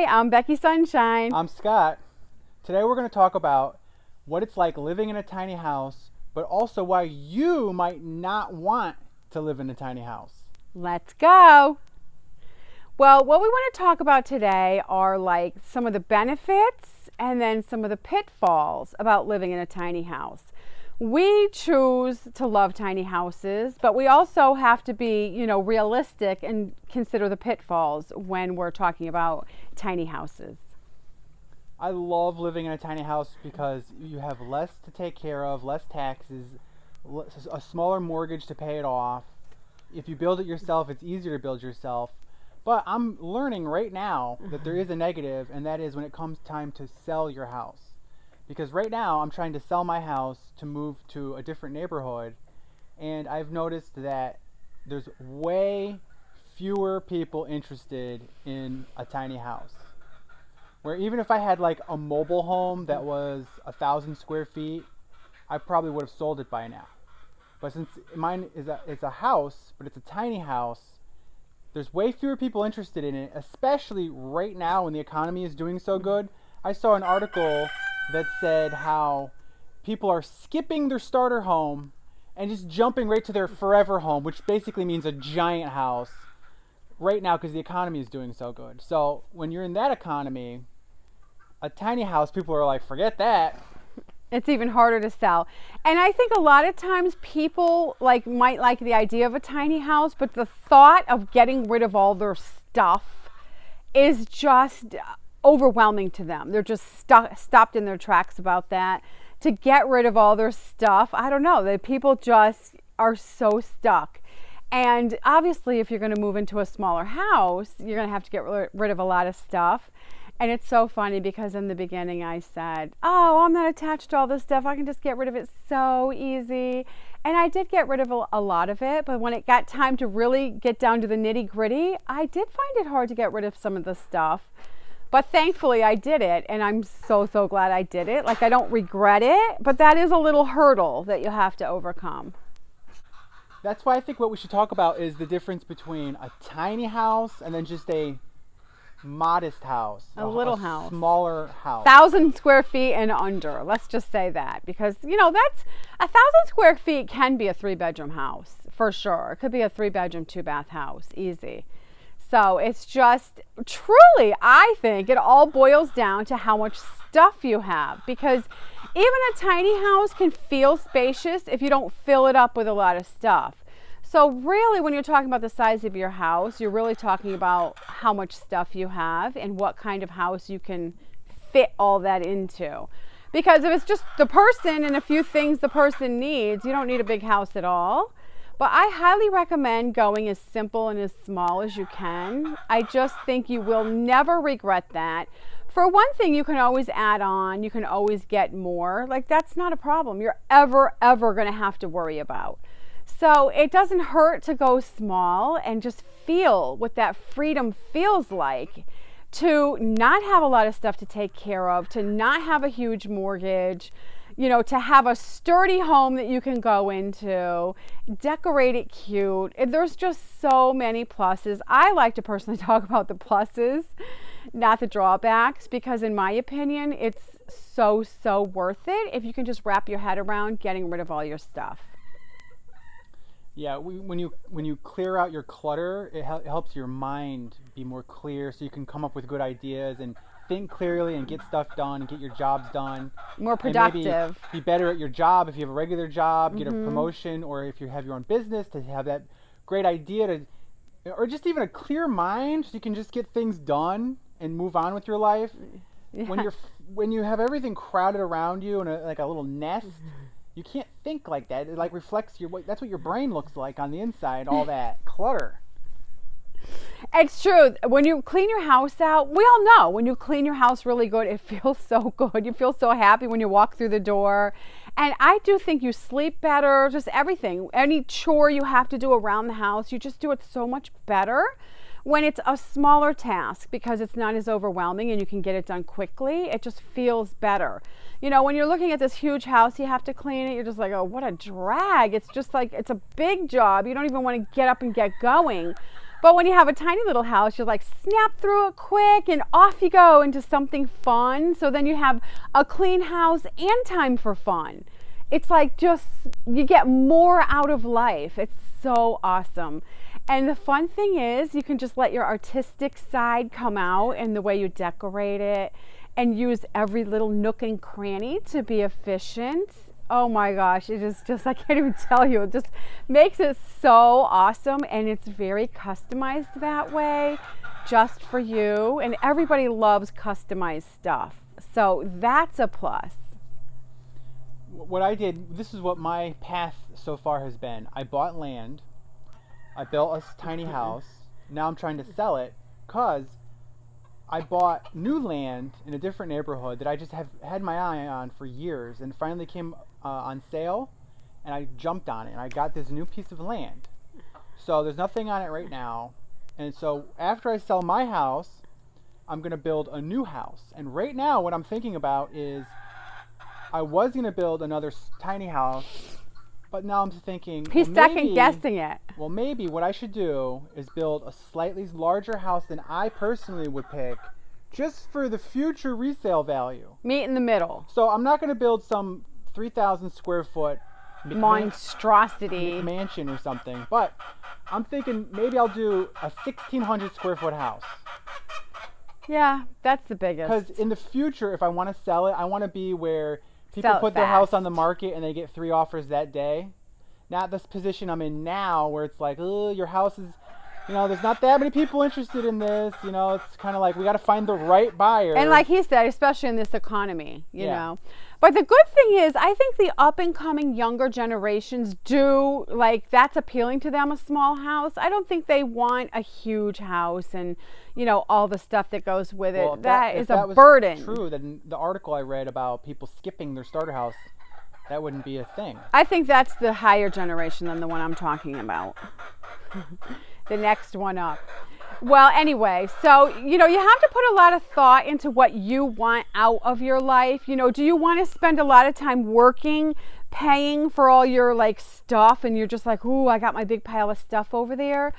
Hi, I'm Becky Sunshine. I'm Scott. Today we're going to talk about what it's like living in a tiny house, but also why you might not want to live in a tiny house. Let's go. Well, what we want to talk about today are like some of the benefits and then some of the pitfalls about living in a tiny house. We choose to love tiny houses, but we also have to be, realistic and consider the pitfalls when we're talking about tiny houses. I love living in a tiny house because you have less to take care of, less taxes, a smaller mortgage to pay it off. If you build it yourself, it's easier to build yourself. But I'm learning right now that there is a negative, and that is when it comes time to sell your house. Because right now I'm trying to sell my house to move to a different neighborhood, and I've noticed that there's way fewer people interested in a tiny house. Where even if I had like a mobile home that was 1,000 square feet, I probably would have sold it by now. But since mine is it's a house, but it's a tiny house, there's way fewer people interested in it, especially right now when the economy is doing so good. I saw an article that said how people are skipping their starter home and just jumping right to their forever home, which basically means a giant house right now because the economy is doing so good. So when you're in that economy, a tiny house, people are like, forget that. It's even harder to sell. And I think a lot of times people might like the idea of a tiny house, but the thought of getting rid of all their stuff is just overwhelming to them. They're just stopped in their tracks about that. To get rid of all their stuff, I don't know, the people just are so stuck. And obviously if you're going to move into a smaller house, you're going to have to get rid of a lot of stuff. And it's so funny because in the beginning I said, oh, I'm not attached to all this stuff. I can just get rid of it so easy. And I did get rid of a lot of it. But when it got time to really get down to the nitty gritty, I did find it hard to get rid of some of the stuff. But thankfully I did it. And I'm so glad I did it. I don't regret it. But that is a little hurdle that you have to overcome. That's why I think what we should talk about is the difference between a tiny house and then just a modest house, a little house, smaller house, 1,000 square feet and under. Let's just say that, because that's 1,000 square feet can be a 3-bedroom house for sure. It could be a 3-bedroom 2-bath house, easy. So it's just truly, I think it all boils down to how much stuff you have, because even a tiny house can feel spacious if you don't fill it up with a lot of stuff. So really, when you're talking about the size of your house, you're really talking about how much stuff you have and what kind of house you can fit all that into. Because if it's just the person and a few things the person needs, you don't need a big house at all. But I highly recommend going as simple and as small as you can. I just think you will never regret that. For one thing, you can always add on. You can always get more. That's not a problem you're ever going to have to worry about. So it doesn't hurt to go small and just feel what that freedom feels like, to not have a lot of stuff to take care of, to not have a huge mortgage, to have a sturdy home that you can go into, decorate it cute. There's just so many pluses. I like to personally talk about the pluses, not the drawbacks, because in my opinion, it's so worth it if you can just wrap your head around getting rid of all your stuff. Yeah, when you clear out your clutter, it helps your mind be more clear, so you can come up with good ideas and think clearly and get stuff done and get your jobs done. More productive. And maybe be better at your job if you have a regular job, get a promotion, or if you have your own business, to have that great idea or just even a clear mind, so you can just get things done and move on with your life. Yeah. When you have everything crowded around you in a little nest. You can't think like that. It reflects that's what your brain looks like on the inside, all that clutter. It's true. When you clean your house out, we all know when you clean your house really good, it feels so good. You feel so happy when you walk through the door. And I do think you sleep better, just everything. Any chore you have to do around the house, you just do it so much better when it's a smaller task, because it's not as overwhelming and you can get it done quickly. It just feels better. When you're looking at this huge house, you have to clean it. You're just like, oh, what a drag. It's just it's a big job. You don't even want to get up and get going. But when you have a tiny little house, you like snap through it quick and off you go into something fun. So then you have a clean house and time for fun. It's like just, you get more out of life. It's so awesome. And the fun thing is you can just let your artistic side come out in the way you decorate it and use every little nook and cranny to be efficient. Oh my gosh, it is just, I can't even tell you, it just makes it so awesome, and it's very customized that way, just for you, and everybody loves customized stuff. So that's a plus. What I did, this is what my path so far has been. I bought land, I built a tiny house, now I'm trying to sell it because I bought new land in a different neighborhood that I just have had my eye on for years, and finally came on sale, and I jumped on it and I got this new piece of land. So there's nothing on it right now, and so after I sell my house, I'm gonna build a new house. And right now what I'm thinking about is I was gonna build another tiny house, but now I'm thinking He's second guessing it. Well, maybe what I should do is build a slightly larger house than I personally would pick, just for the future resale value. Meet in the middle. So I'm not going to build some 3,000 square foot monstrosity mansion or something, but I'm thinking maybe I'll do a 1,600 square foot house. Yeah, that's the biggest. Because in the future, if I want to sell it, I want to be where people put their house on the market and they get 3 offers that day. Not this position I'm in now where it's like, oh, your house is, there's not that many people interested in this. It's kind of like we got to find the right buyer. And like he said, especially in this economy, you know. But the good thing is, I think the up and coming younger generations do, like, that's appealing to them, a small house. I don't think they want a huge house and, all the stuff that goes with it. Well, that is a burden. True, then the article I read about people skipping their starter house, that wouldn't be a thing. I think that's the higher generation than the one I'm talking about. The next one up. Well, anyway, so, you have to put a lot of thought into what you want out of your life. Do you want to spend a lot of time working, paying for all your, stuff, and you're just like, ooh, I got my big pile of stuff over there?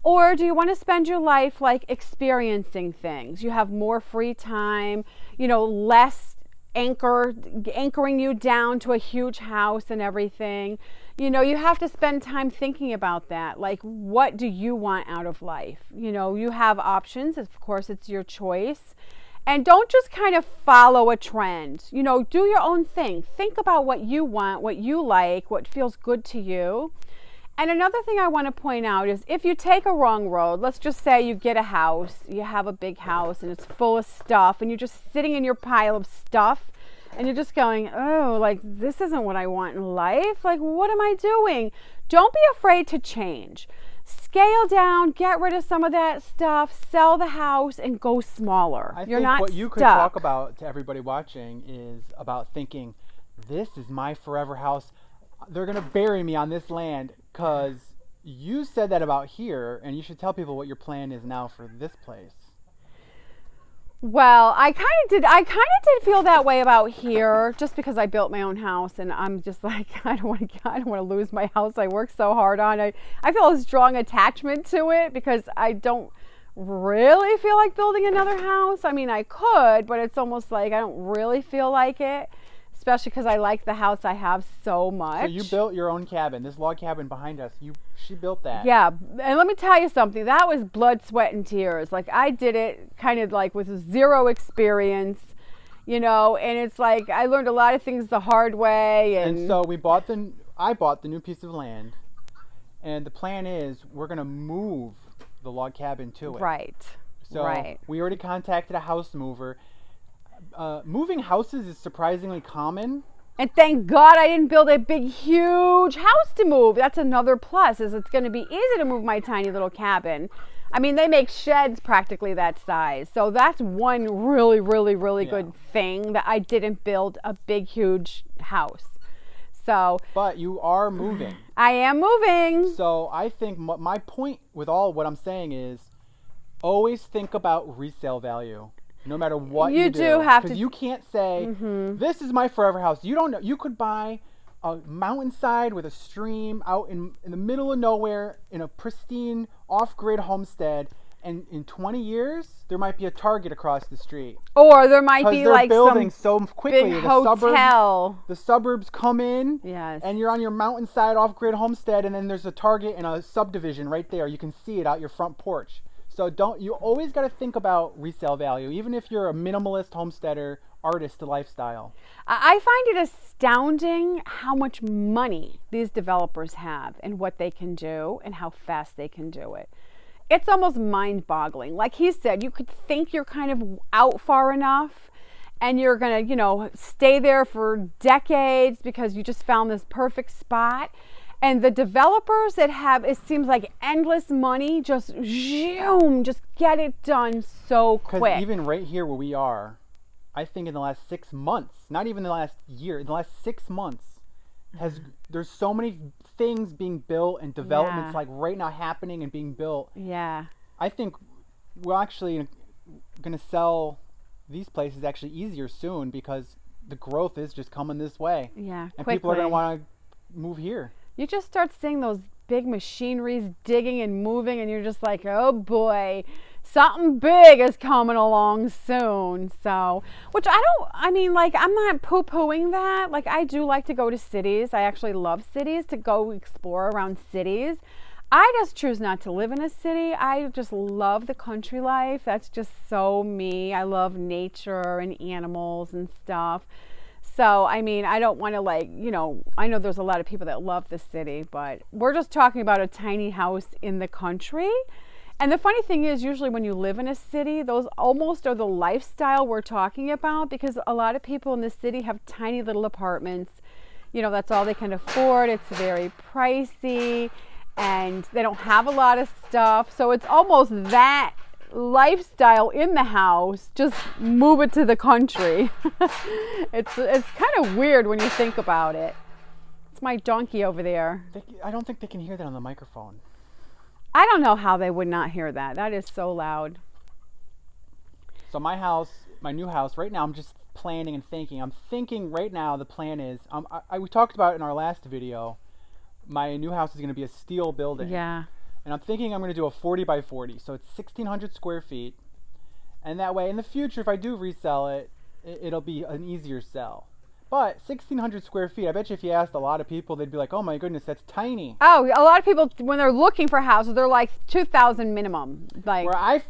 Or do you want to spend your life, experiencing things? You have more free time, less anchoring you down to a huge house and everything. You have to spend time thinking about that. Like, what do you want out of life? You have options. Of course, it's your choice. And don't just kind of follow a trend. Do your own thing. Think about what you want, what you like, what feels good to you. And another thing I want to point out is if you take a wrong road, let's just say you get a house, you have a big house and it's full of stuff and you're just sitting in your pile of stuff and you're just going, oh, this isn't what I want in life. What am I doing? Don't be afraid to change. Scale down, get rid of some of that stuff, sell the house, and go smaller. You're not what you could talk about to everybody watching is about thinking, this is my forever house. They're going to bury me on this land, because you said that about here, and you should tell people what your plan is now for this place. Well, I kind of did feel that way about here, just because I built my own house, and I'm just like, I don't want to lose my house I worked so hard on. I feel a strong attachment to it because I don't really feel like building another house. I mean, I could, but it's almost like I don't really feel like it, especially because I like the house I have so much. So you built your own cabin, this log cabin behind us. She built that. Yeah, and let me tell you something. That was blood, sweat, and tears. I did it kind of with zero experience, and it's I learned a lot of things the hard way. And so I bought the new piece of land, and the plan is we're going to move the log cabin to it. Right. So we already contacted a house mover. Moving houses is surprisingly common. And thank God I didn't build a big, huge house to move. That's another plus, is it's going to be easy to move my tiny little cabin. I mean, they make sheds practically that size. So that's one really, really, really good thing, that I didn't build a big, huge house. So. But you are moving. I am moving. So I think my point with all what I'm saying is always think about resale value. No matter what you do have to. Because you can't say, this is my forever house. You don't know. You could buy a mountainside with a stream out in the middle of nowhere in a pristine off-grid homestead, and in 20 years there might be a Target across the street. Or there might be they're like building some so quickly. big hotel. The suburbs come in, Yes. and you're on your mountainside off-grid homestead, and then there's a Target and a subdivision right there. You can see it out your front porch. So you always got to think about resale value, even if you're a minimalist homesteader, artist lifestyle. I find it astounding how much money these developers have and what they can do and how fast they can do it. It's almost mind-boggling. Like he said, you could think you're kind of out far enough and you're going to, stay there for decades because you just found this perfect spot. And the developers that have, it seems like endless money, just zoom, just get it done so quick. Because even right here where we are, I think in the last 6 months, not even the last year, in the last 6 months, there's so many things being built and developments like right now happening and being built. Yeah. I think we're actually going to sell these places actually easier soon because the growth is just coming this way. Yeah, and quickly. People are going to want to move here. You just start seeing those big machineries digging and moving, and you're just like, oh boy, something big is coming along soon. So, I'm not poo-pooing that. Like, I do like to go to cities. I actually love cities, to go explore around cities. I just choose not to live in a city. I just love the country life. That's just so me. I love nature and animals and stuff. So, I don't want to I know there's a lot of people that love the city, but we're just talking about a tiny house in the country. And the funny thing is, usually when you live in a city, those almost are the lifestyle we're talking about, because a lot of people in the city have tiny little apartments. That's all they can afford. It's very pricey and they don't have a lot of stuff. So it's almost that lifestyle in the house, just move it to the country. It's kind of weird when you think about it. It's my donkey over there. I don't think they can hear that on the microphone. I don't know how they would not hear that. That is so loud. So my new house, right now I'm just planning and thinking. I'm thinking right now the plan is, we talked about it in our last video, my new house is going to be a steel building. Yeah. And I'm thinking I'm going to do a 40 by 40. So it's 1,600 square feet. And that way, in the future, if I do resell it, it'll be an easier sell. But 1,600 square feet, I bet you if you asked a lot of people, they'd be like, oh my goodness, that's tiny. Oh, a lot of people, when they're looking for houses, they're like 2,000 minimum. Where I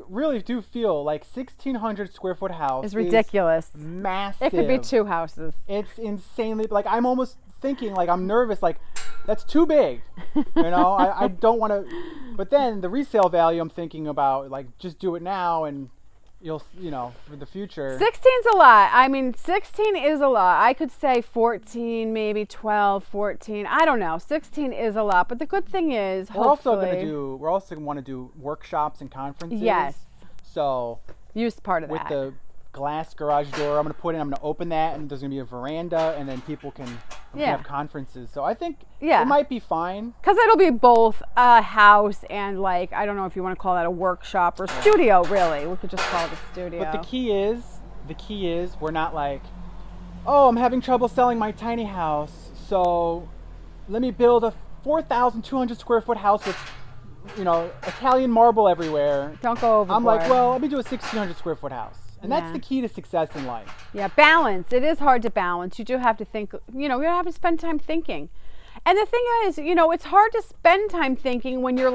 really do feel like 1,600 square foot house is ridiculous. Massive. It could be 2 houses. It's insanely, I'm almost thinking, I'm nervous, that's too big. I don't want to, but then the resale value I'm thinking about, just do it now and you'll, for the future. 16's a lot. 16 is a lot. I could say 14, maybe 12, 14. I don't know. 16 is a lot. But the good thing is, we're also going to want to do workshops and conferences. Yes. So use part of with that. the glass garage door I'm going to open that, and there's going to be a veranda, and then people can have conferences. So I think it might be fine. Because it'll be both a house and I don't know if you want to call that a workshop or studio, really. We could just call it a studio. But the key is we're not I'm having trouble selling my tiny house, so let me build a 4,200 square foot house with Italian marble everywhere. Don't go overboard. I'm let me do a 1,600 square foot house. And that's the key to success in life. Yeah, balance. It is hard to balance. You do have to think, you have to spend time thinking. And the thing is, it's hard to spend time thinking when you're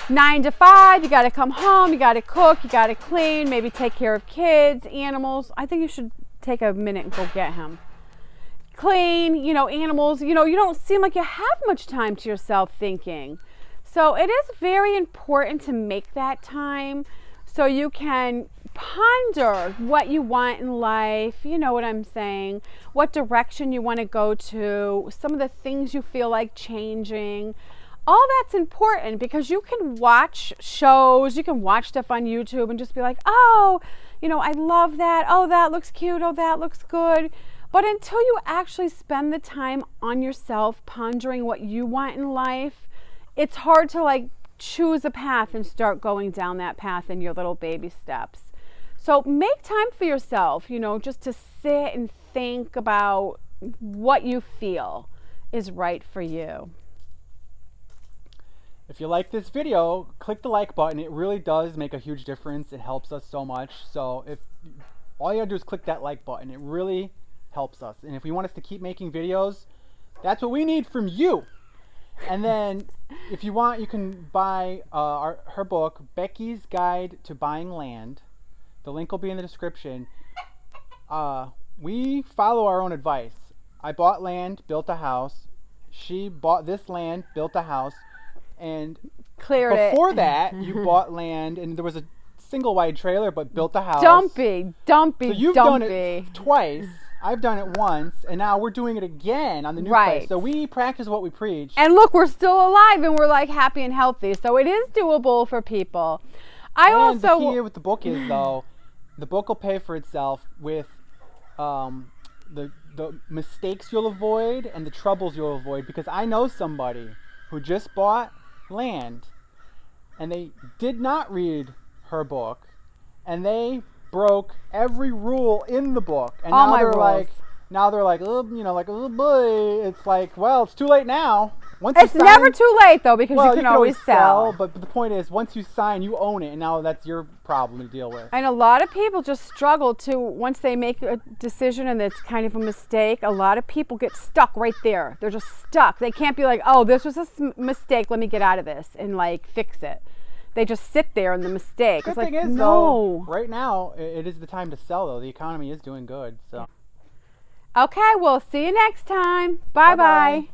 9 to 5, you got to come home, you got to cook, you got to clean, maybe take care of kids, animals. I think you should take a minute and go get him. Clean, animals, you don't seem like you have much time to yourself thinking. So it is very important to make that time so you can ponder what you want in life, you know what I'm saying, what direction you want to go to, some of the things you feel like changing. All that's important because you can watch shows, you can watch stuff on YouTube and just be like, oh, I love that. Oh, that looks cute. Oh, that looks good. But until you actually spend the time on yourself pondering what you want in life, it's hard to choose a path and start going down that path in your little baby steps. So make time for yourself, just to sit and think about what you feel is right for you. If you like this video, click the like button. It really does make a huge difference. It helps us so much. So if all you gotta do is click that like button, it really helps us. And if we want us to keep making videos, that's what we need from you. And then if you want, you can buy her book, Becky's Guide to Buying Land. The link will be in the description. We follow our own advice. I bought land, built a house. She bought this land, built a house. And before that, you bought land and there was a single wide trailer but built a house. Dumpy. So you've done it twice. I've done it once, and now we're doing it again on the new place. So we practice what we preach. And look, we're still alive and we're like happy and healthy. So it is doable for people. The key with the book is, though, the book will pay for itself with the mistakes you'll avoid and the troubles you'll avoid, because I know somebody who just bought land and they did not read her book and they broke every rule in the book, and all now my they're rules. oh boy, it's like, well, it's too late now. It's never too late though, because you can always sell. But the point is, once you sign, you own it, and now that's your problem to deal with. And a lot of people just struggle to, once they make a decision and it's kind of a mistake, a lot of people get stuck right there. They're just stuck. They can't be like, oh, this was a mistake, let me get out of this and like fix it. They just sit there in the mistake. Good thing is, though, right now it is the time to sell, though. The economy is doing good. So. Okay, we'll see you next time. Bye-bye.